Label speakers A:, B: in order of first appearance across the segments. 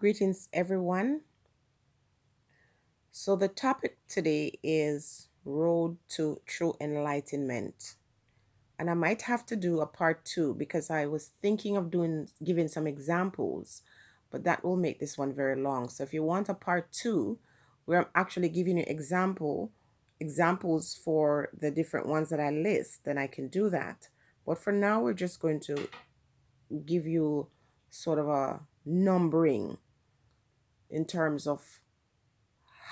A: Greetings, everyone. So, the topic today is Road to True Enlightenment. And I might have to do a part two because I was thinking of giving some examples, but that will make this one very long. So, if you want a part two, where I'm actually giving you examples for the different ones that I list, then I can do that. But for now, we're just going to give you sort of a numbering in terms of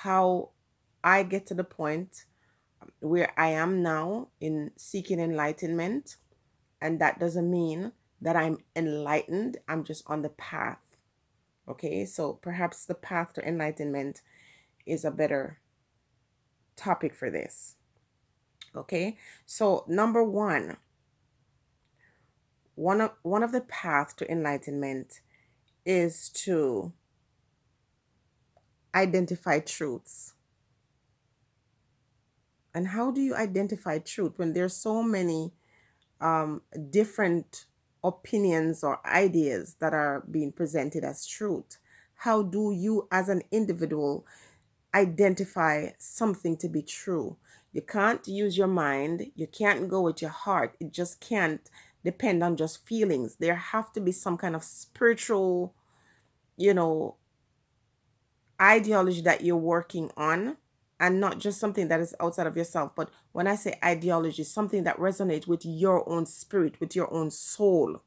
A: how I get to the point where I am now in seeking enlightenment. And that doesn't mean that I'm enlightened, I'm just on the path. Okay, so perhaps the path to enlightenment is a better topic for this. Okay, so number one of the path to enlightenment is to identify truths. And how do you identify truth when there's so many different opinions or ideas that are being presented as truth? How do you, as an individual, identify something to be true? You can't use your mind, you can't go with your heart, it just can't depend on just feelings. There have to be some kind of spiritual, you know, ideology that you're working on, and not just something that is outside of yourself. But when I say ideology, something that resonates with your own spirit, with your own soul.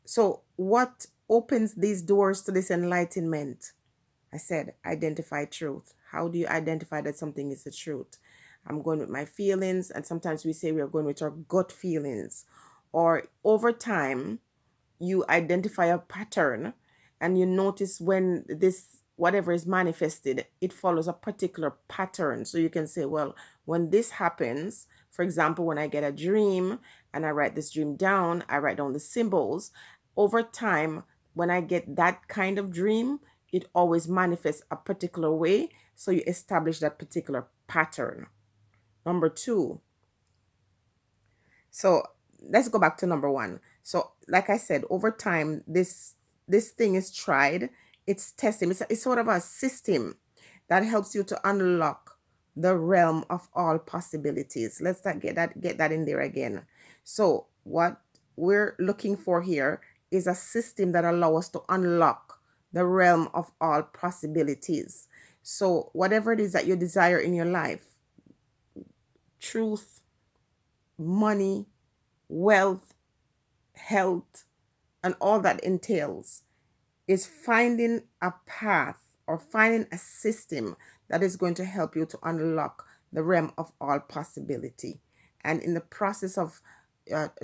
A: So what opens these doors to this enlightenment? I said identify truth. How do you identify that something is the truth? I'm going with my feelings, and sometimes we say we are going with our gut feelings. Or over time you identify a pattern, and you notice when this whatever is manifested, it follows a particular pattern. So you can say, well, when this happens, for example, when I get a dream and I write this dream down, I write down the symbols. Over time, when I get that kind of dream, it always manifests a particular way. So you establish that particular pattern. Number two, so let's go back to number one. So, like I said, over time, this thing is tried. It's testing. It's sort of a system that helps you to unlock the realm of all possibilities. Let's not get that in there again. So, what we're looking for here is a system that allows us to unlock the realm of all possibilities. So, whatever it is that you desire in your life, truth, money, wealth, health, and all that entails, is finding a path or finding a system that is going to help you to unlock the realm of all possibility. And in the process of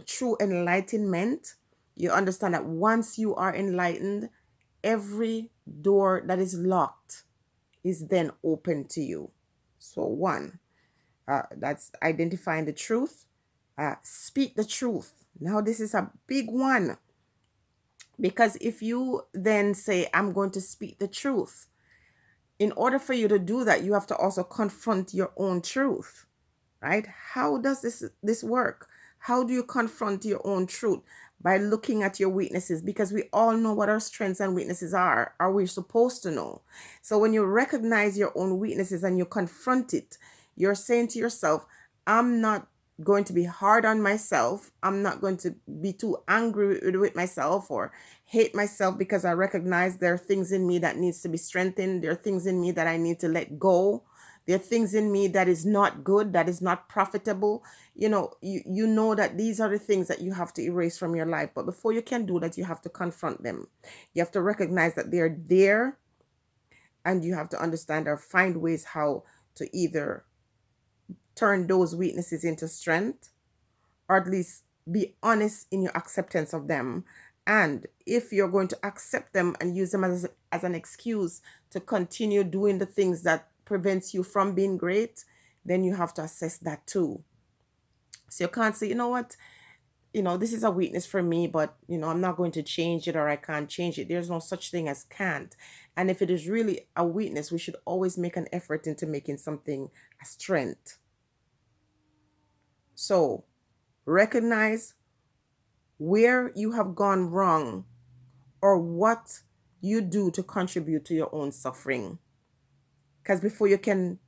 A: true enlightenment, you understand that once you are enlightened, every door that is locked is then open to you. So, one, that's identifying the truth. Speak the truth. Now, this is a big one, because if you then say, I'm going to speak the truth, in order for you to do that, you have to also confront your own truth, right? How does this work? How do you confront your own truth? By looking at your weaknesses, because we all know what our strengths and weaknesses are we supposed to know. So when you recognize your own weaknesses and you confront it, you're saying to yourself, I'm not going to be hard on myself. I'm not going to be too angry with myself or hate myself, because I recognize there are things in me that needs to be strengthened. There are things in me that I need to let go. There are things in me that is not good, that is not profitable. You know that these are the things that you have to erase from your life. But before you can do that, you have to confront them. You have to recognize that they're there, and you have to understand or find ways how to either turn those weaknesses into strength, or at least be honest in your acceptance of them. And if you're going to accept them and use them as an excuse to continue doing the things that prevents you from being great, then you have to assess that too. So you can't say, you know what, this is a weakness for me, but I'm not going to change it, or I can't change it. There's no such thing as can't. And if it is really a weakness, we should always make an effort into making something a strength. So recognize where you have gone wrong or what you do to contribute to your own suffering. Because before you can,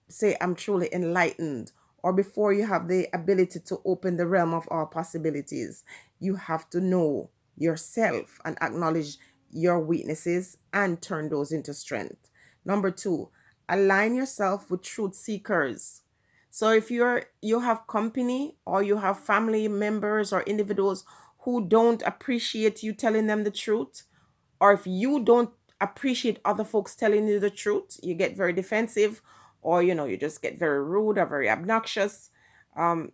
A: say, I'm truly enlightened, or before you have the ability to open the realm of all possibilities, you have to know yourself and acknowledge your weaknesses and turn those into strength. Number two, align yourself with truth seekers. So if you have company or you have family members or individuals who don't appreciate you telling them the truth, or if you don't appreciate other folks telling you the truth, you get very defensive, or you just get very rude or very obnoxious,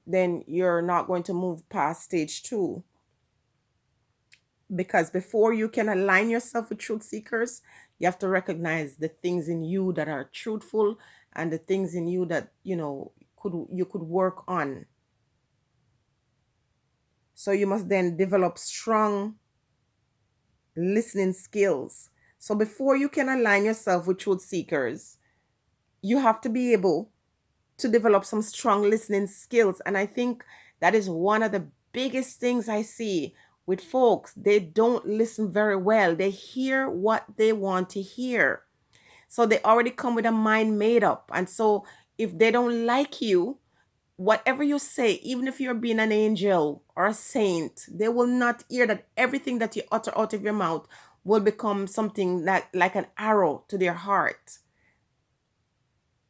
A: then you're not going to move past stage two. Because before you can align yourself with truth seekers, you have to recognize the things in you that are truthful and the things in you that you could work on. So you must then develop strong listening skills. So before you can align yourself with truth seekers, you have to be able to develop some strong listening skills. And I think that is one of the biggest things I see with folks. They don't listen very well. They hear what they want to hear. So they already come with a mind made up. And so if they don't like you, whatever you say, even if you're being an angel or a saint, they will not hear that. Everything that you utter out of your mouth will become something that like an arrow to their heart,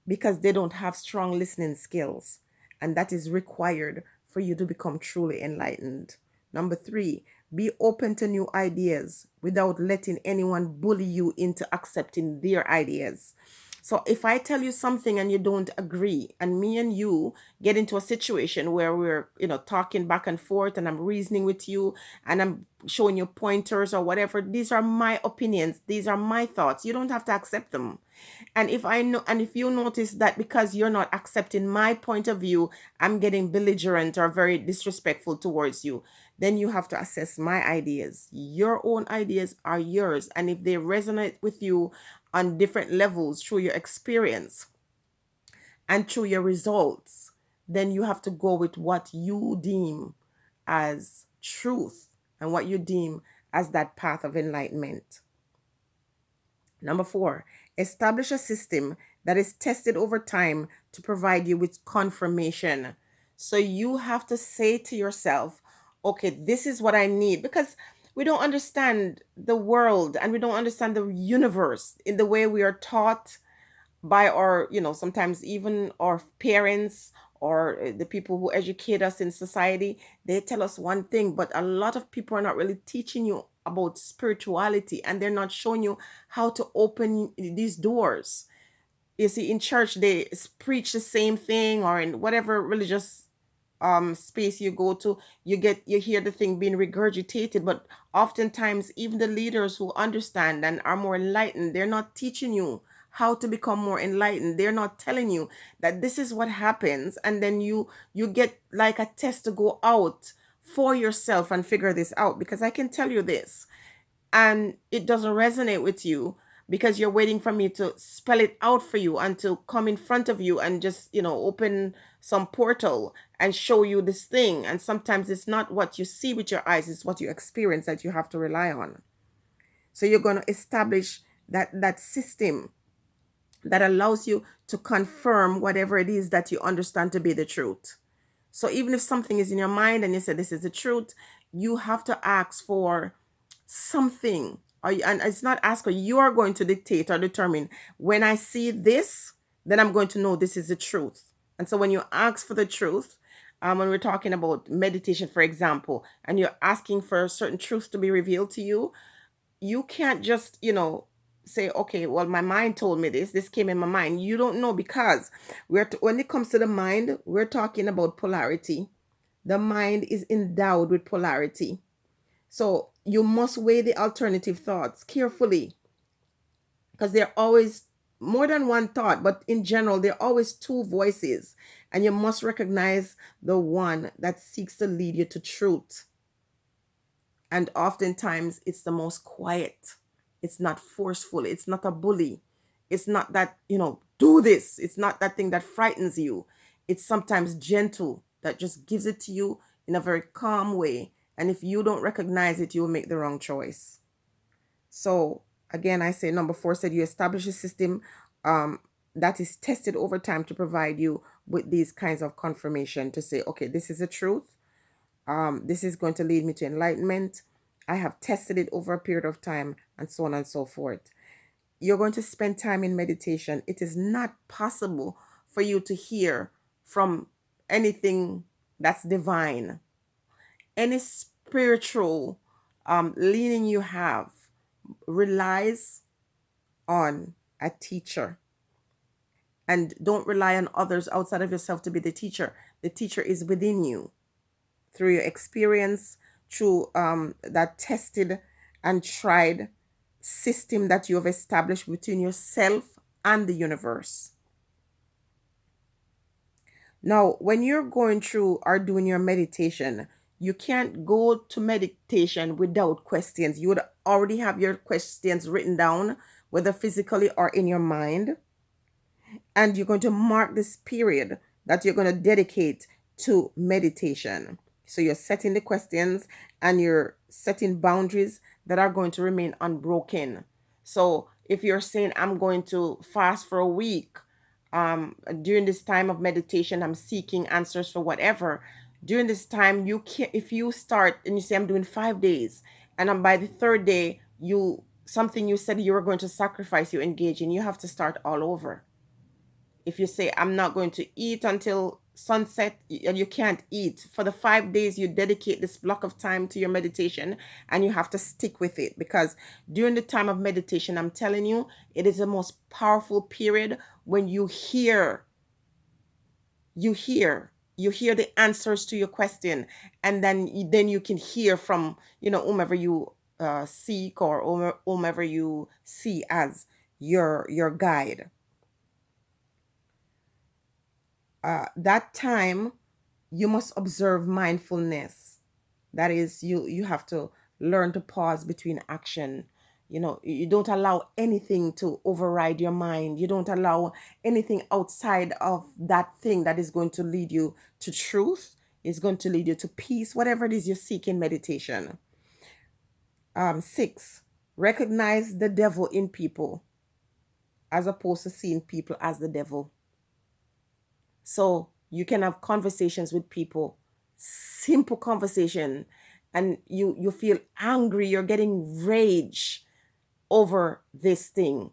A: because they don't have strong listening skills. And that is required for you to become truly enlightened. Number three, be open to new ideas without letting anyone bully you into accepting their ideas. So if I tell you something and you don't agree, and me and you get into a situation where we're, talking back and forth, and I'm reasoning with you and I'm showing you pointers or whatever, these are my opinions, these are my thoughts. You don't have to accept them. And if you notice that because you're not accepting my point of view, I'm getting belligerent or very disrespectful towards you, then you have to assess my ideas. Your own ideas are yours. And if they resonate with you on different levels through your experience and through your results, then you have to go with what you deem as truth and what you deem as that path of enlightenment. Number four, establish a system that is tested over time to provide you with confirmation. So you have to say to yourself, okay, this is what I need, because we don't understand the world and we don't understand the universe in the way we are taught by our, sometimes even our parents or the people who educate us in society. They tell us one thing, but a lot of people are not really teaching you about spirituality, and they're not showing you how to open these doors. You see, in church they preach the same thing, or in whatever religious space you go to, you hear the thing being regurgitated. But oftentimes even the leaders who understand and are more enlightened, they're not teaching you how to become more enlightened. They're not telling you that this is what happens, and then you get like a test to go out for yourself and figure this out. Because I can tell you this, and it doesn't resonate with you because you're waiting for me to spell it out for you and to come in front of you and just, open some portal and show you this thing. And sometimes it's not what you see with your eyes, it's what you experience that you have to rely on. So you're going to establish that system that allows you to confirm whatever it is that you understand to be the truth. So even if something is in your mind and you say this is the truth, you have to ask for something. And it's not ask, or you are going to dictate or determine, when I see this, then I'm going to know this is the truth. And so when you ask for the truth, when we're talking about meditation, for example, and you're asking for a certain truth to be revealed to you, you can't just, say, okay, well, my mind told me this came in my mind. You don't know, because when it comes to the mind, we're talking about polarity. The mind is endowed with polarity. So you must weigh the alternative thoughts carefully, because there are always more than one thought, but in general, there are always two voices, and you must recognize the one that seeks to lead you to truth. And oftentimes it's the most quiet. It's not forceful. It's not a bully. It's not that, do this. It's not that thing that frightens you. It's sometimes gentle, that just gives it to you in a very calm way And if you don't recognize it, you will make the wrong choice. So again, I say number 4 said you establish a system um, that is tested over time to provide you with these kinds of confirmation to say, okay, this is the truth. This is going to lead me to enlightenment. I have tested it over a period of time, and so on and so forth. You're going to spend time in meditation. It is not possible for you to hear from anything that's divine, any spiritual leaning you have relies on a teacher. And don't rely on others outside of yourself to be the teacher. The teacher is within you through your experience, through that tested and tried system that you have established between yourself and the universe. Now, when you're going through or doing your meditation, you can't go to meditation without questions. You would already have your questions written down, whether physically or in your mind. And you're going to mark this period that you're going to dedicate to meditation. So you're setting the questions and you're setting boundaries that are going to remain unbroken. So if you're saying, I'm going to fast for a week, during this time of meditation, I'm seeking answers for whatever. During this time, you can, if you start and you say, I'm doing 5 days, and by the third day, something you said you were going to sacrifice, you engage in, you have to start all over. If you say, I'm not going to eat until sunset, and you can't eat for the 5 days, you dedicate this block of time to your meditation, and you have to stick with it, because during the time of meditation, I'm telling you, it is the most powerful period when you hear the answers to your question, and then you can hear from whomever you seek, or whomever you see as your guide. That time you must observe mindfulness. That is, you have to learn to pause between action. You don't allow anything to override your mind. You don't allow anything outside of that thing that is going to lead you to truth, is going to lead you to peace, whatever it is you seek in meditation. 6, recognize the devil in people as opposed to seeing people as the devil. So you can have conversations with people, simple conversation, and you feel angry, you're getting rage over this thing.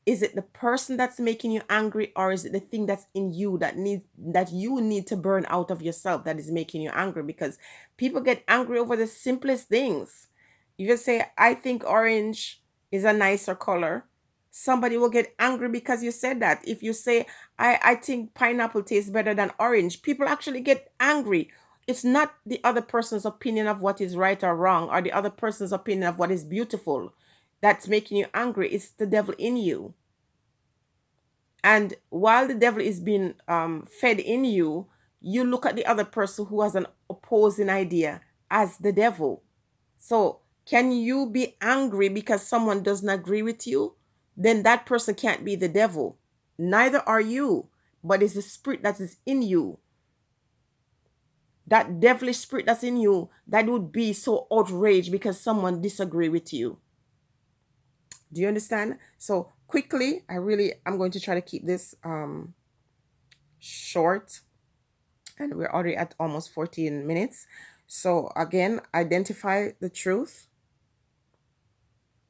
A: Is it the person that's making you angry, or is it the thing that's in you that you need to burn out of yourself that is making you angry? Because people get angry over the simplest things. You just say, I think orange is a nicer color. Somebody will get angry because you said that. If you say, I think pineapple tastes better than orange, people actually get angry. It's not the other person's opinion of what is right or wrong, or the other person's opinion of what is beautiful that's making you angry. It's the devil in you. And while the devil is being fed in you, you look at the other person who has an opposing idea as the devil. So can you be angry because someone doesn't agree with you? Then that person can't be the devil. Neither are you, but it's the spirit that is in you. That devilish spirit that's in you that would be so outraged because someone disagree with you. Do you understand? So quickly, I'm going to try to keep this short, and we're already at almost 14 minutes. So again, identify the truth,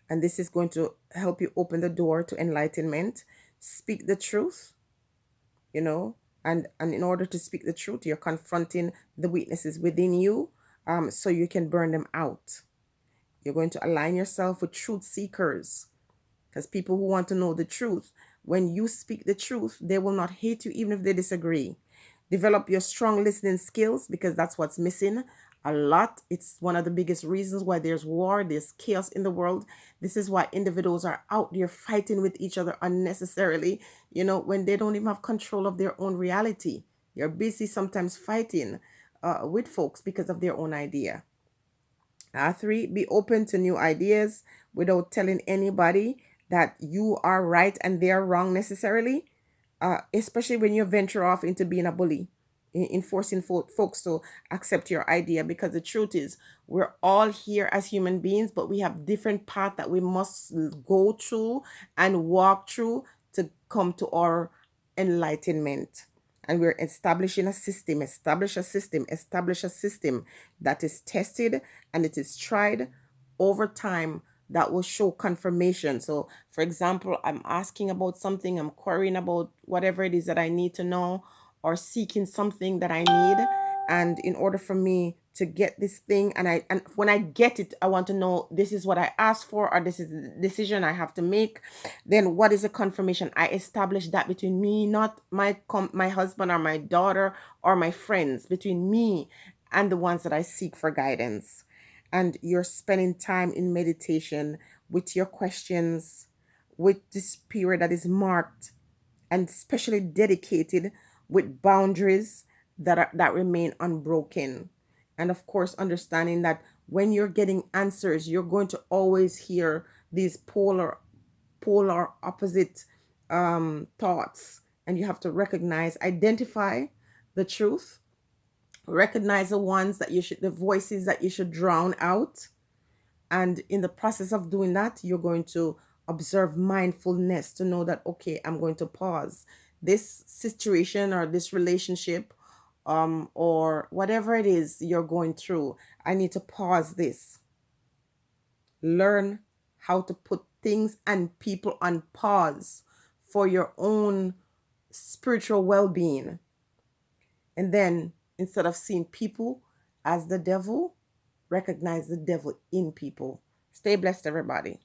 A: and this is going to help you open the door to enlightenment. Speak the truth, and in order to speak the truth, you're confronting the weaknesses within you, so you can burn them out. You're going to align yourself with truth seekers, because people who want to know the truth, when you speak the truth, they will not hate you even if they disagree. Develop your strong listening skills, because that's what's missing a lot. It's one of the biggest reasons why there's war, there's chaos in the world. This is why individuals are out there fighting with each other unnecessarily, when they don't even have control of their own reality. They're busy sometimes fighting with folks because of their own idea. 3, be open to new ideas without telling anybody that you are right and they are wrong necessarily, especially when you venture off into being a bully. in forcing folks to accept your idea, because the truth is we're all here as human beings, but we have different paths that we must go through and walk through to come to our enlightenment. And we're establishing a system, establish a system that is tested and it is tried over time, that will show confirmation. So for example, I'm asking about something, I'm querying about whatever it is that I need to know, or seeking something that I need. And in order for me to get this thing, and when I get it, I want to know this is what I asked for, or this is the decision I have to make. Then what is a confirmation? I establish that between me, not my husband or my daughter or my friends, between me and the ones that I seek for guidance. And you're spending time in meditation with your questions, with this period that is marked and especially dedicated, with boundaries that remain unbroken. And of course, understanding that when you're getting answers, you're going to always hear these polar opposite thoughts, and you have to recognize, identify the truth, recognize the ones that you should, the voices that you should drown out. And in the process of doing that, you're going to observe mindfulness to know that, okay, I'm going to pause this situation or this relationship, or whatever it is you're going through. I need to pause this. Learn how to put things and people on pause for your own spiritual well being. And then instead of seeing people as the devil, recognize the devil in people. Stay blessed, everybody.